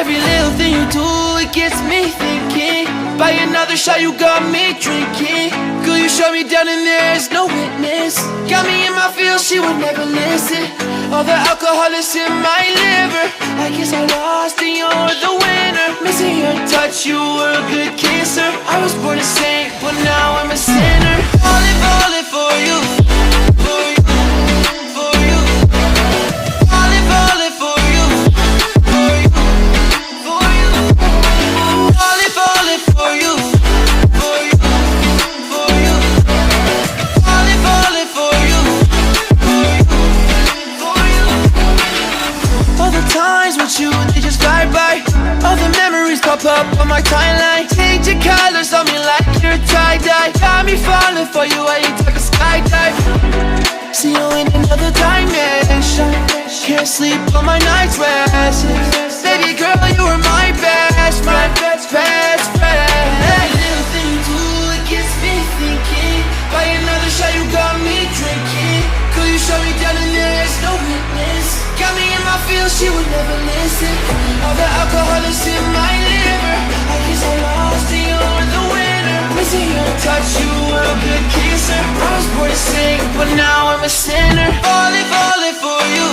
Every little thing you do, it gets me thinking. By another shot, you got me drinking. Girl, you shut me down and there's no witness. Got me in my feels, she would never listen. All the alcohol is in my liver. I guess I lost and you're the winner. Missing your touch, you were a good kisser. I was born a saint, but now I'm a sinner. Falling for you, for you, for you. Falling for you, for you, for you. Falling for you, for you, for you. Falling for you, for you, for you. All the times with you, they just fly by. All the memories pop up on my timeline. Change your colors on me like you're tie-dye. Got me falling for you, I ain't like a skydive. See you in another dimension. Can't sleep on my nights restless. Baby girl, you were my best friend, best friend. Every little thing you do, it gets me thinking. By another shot, you got me drinking. Girl, you shut me down and there's no witness. Got me in my feels, she would never listen. All the alcohol is in my liver. I guess I lost and you're the winner. Missing your touch, you were a good kisser. I was born to sing, but now I'm a sinner. Falling for you.